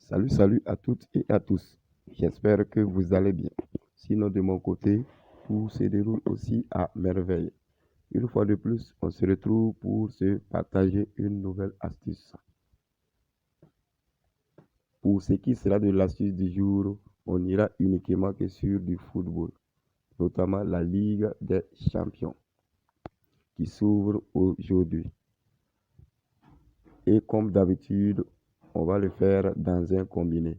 Salut, salut à toutes et à tous. J'espère que vous allez bien. Sinon, de mon côté, tout se déroule aussi à merveille. Une fois de plus, on se retrouve pour se partager une nouvelle astuce. Pour ce qui sera de l'astuce du jour, on ira uniquement que sur du football, notamment la Ligue des Champions qui s'ouvre aujourd'hui. Et comme d'habitude, on va le faire dans un combiné.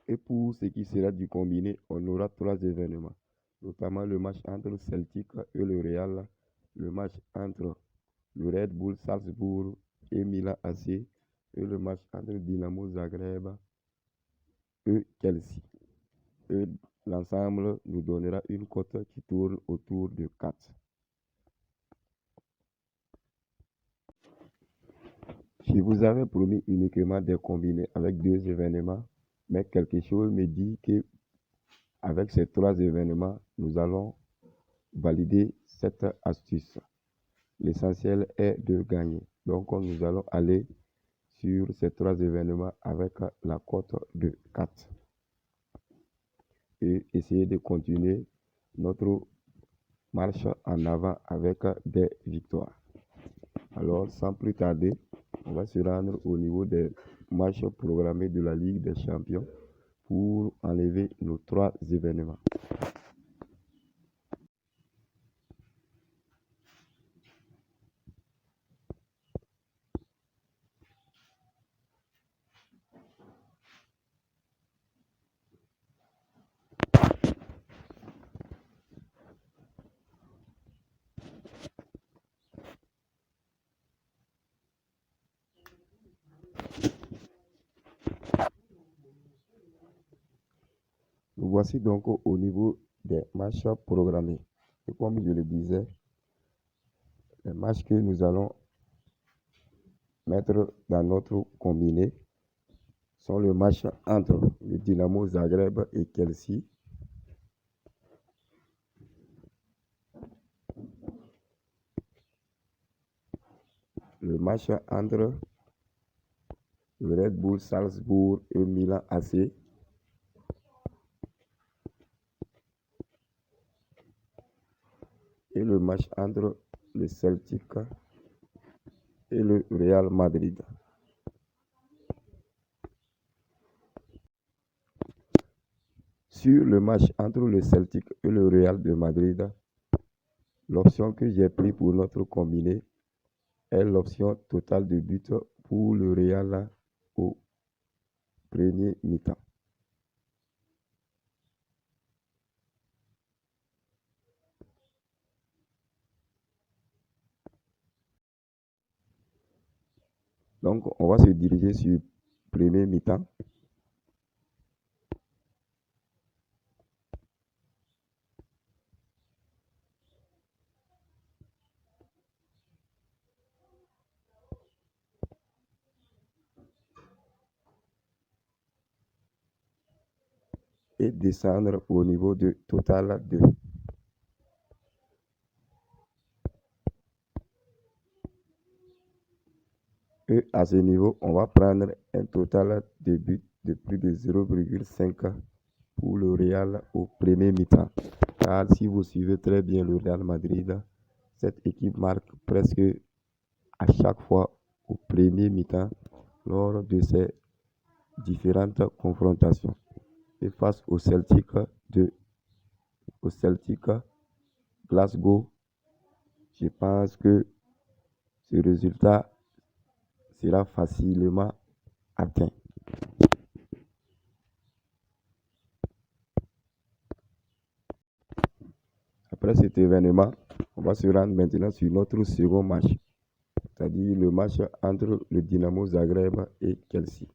Et pour ce qui sera du combiné, on aura 3 événements, notamment le match entre Celtic et le Real, le match entre le Red Bull Salzbourg et Milan AC, et le match entre Dynamo Zagreb et Chelsea. Et l'ensemble nous donnera une cote qui tourne autour de 4. Je vous avais promis uniquement des combinés avec 2 événements, mais quelque chose me dit que avec ces 3 événements, nous allons valider cette astuce. L'essentiel est de gagner. Donc, nous allons aller sur ces 3 événements avec la cote de 4 et essayer de continuer notre marche en avant avec des victoires. Alors, sans plus tarder, on va se rendre au niveau des matchs programmés de la Ligue des Champions pour enlever nos 3 événements. Nous voici donc au niveau des matchs programmés. Et comme je le disais, les matchs que nous allons mettre dans notre combiné sont le match entre le Dynamo Zagreb et Chelsea, le match entre le Red Bull Salzbourg et Milan AC, et le match entre le Celtic et le Real Madrid. Sur le match entre le Celtic et le Real de Madrid, l'option que j'ai prise pour notre combiné est l'option totale de buts pour le Real au premier mi-temps. Donc, on va se diriger sur premier mi-temps. Et descendre au niveau de total 2. Et à ce niveau, on va prendre un total de buts de plus de 0,5 pour le Real au premier mi-temps. Car si vous suivez très bien le Real Madrid, cette équipe marque presque à chaque fois au premier mi-temps lors de ses différentes confrontations. Et face au Celtic Glasgow, je pense que ce résultat sera facilement atteint. Après cet événement, on va se rendre maintenant sur notre second match, c'est-à-dire le match entre le Dynamo Zagreb et Chelsea.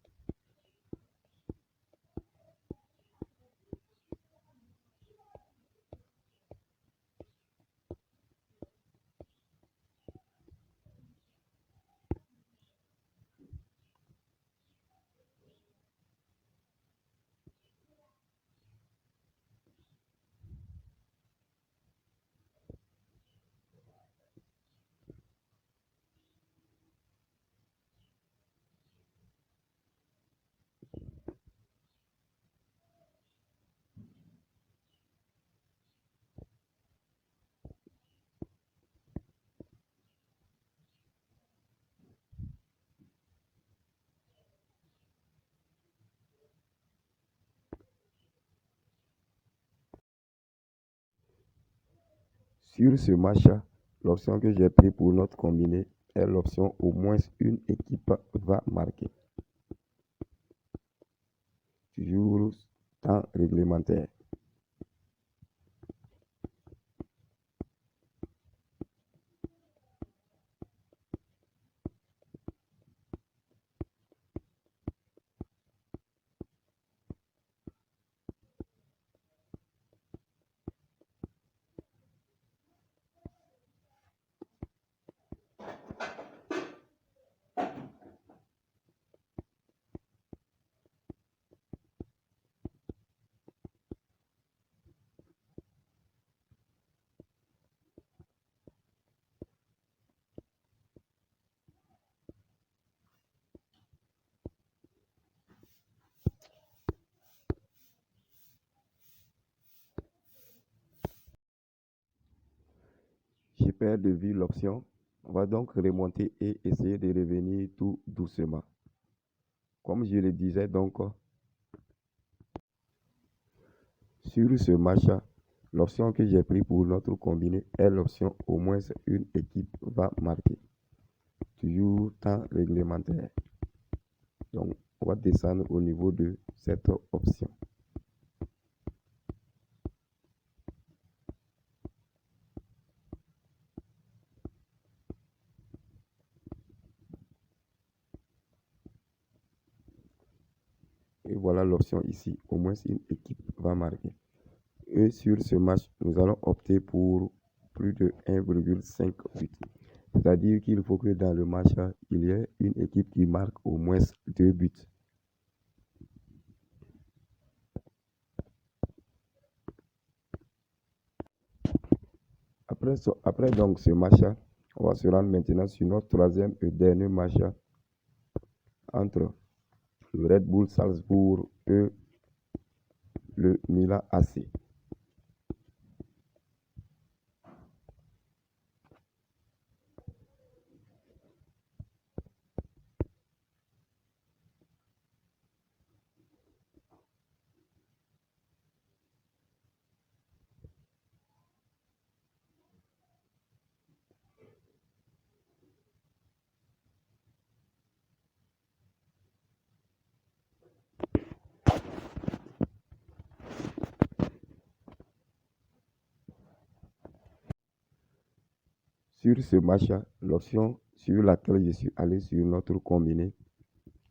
Sur ce match, l'option que j'ai pris pour notre combiné est l'option au moins une équipe va marquer. Toujours temps réglementaire. J'ai perdu de vue l'option. On va donc remonter et essayer de revenir tout doucement. Comme je le disais donc, sur ce match, l'option que j'ai pris pour notre combiné est l'option au moins une équipe va marquer. Toujours temps réglementaire. Donc, on va descendre au niveau de cette option. Et voilà l'option ici, au moins une équipe va marquer. Et sur ce match, nous allons opter pour plus de 1,5 buts. C'est-à-dire qu'il faut que dans le match, il y ait une équipe qui marque au moins 2 buts. Après donc ce match, on va se rendre maintenant sur notre troisième et dernier match entre le Red Bull Salzbourg et le Milan AC. Sur ce match, l'option sur laquelle je suis allé sur notre combiné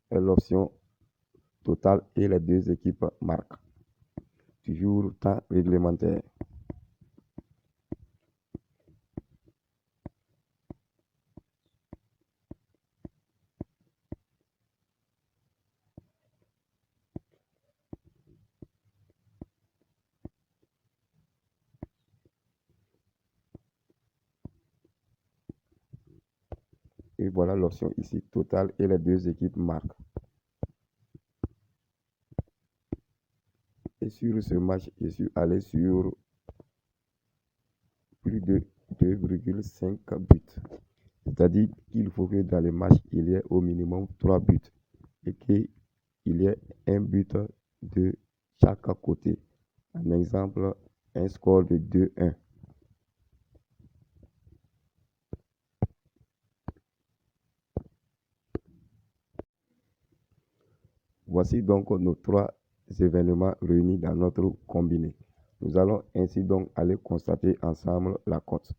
est l'option totale et les deux équipes marquent. Toujours temps réglementaire. Et voilà l'option ici, totale et les deux équipes marquent. Et sur ce match, je suis allé sur plus de 2,5 buts. C'est-à-dire qu'il faut que dans le match, il y ait au minimum 3 buts et qu'il y ait un but de chaque côté. Un exemple, un score de 2-1. Voici donc nos trois événements réunis dans notre combiné. Nous allons ainsi donc aller constater ensemble la cote.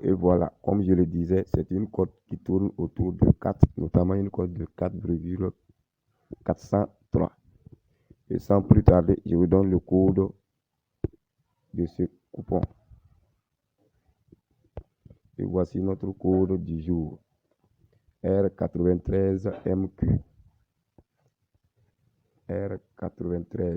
Et voilà, comme je le disais, c'est une cote qui tourne autour de 4, notamment une cote de 4,403. Et sans plus tarder, je vous donne le code de ce coupon. Et voici notre code du jour. R93MQ. R93MQ.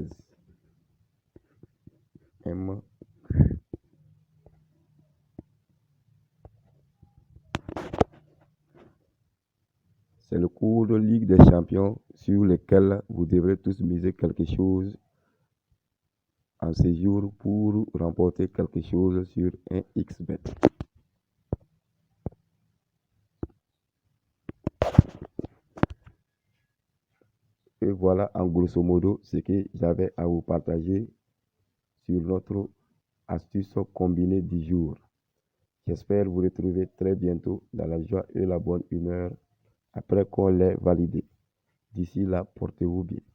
C'est le code Ligue des Champions sur lequel vous devrez tous miser quelque chose en ce jour pour remporter quelque chose sur un XBet. Et voilà en grosso modo ce que j'avais à vous partager sur notre astuce combinée du jour. J'espère vous retrouver très bientôt dans la joie et la bonne humeur après qu'on l'ait validé. D'ici là, portez-vous bien.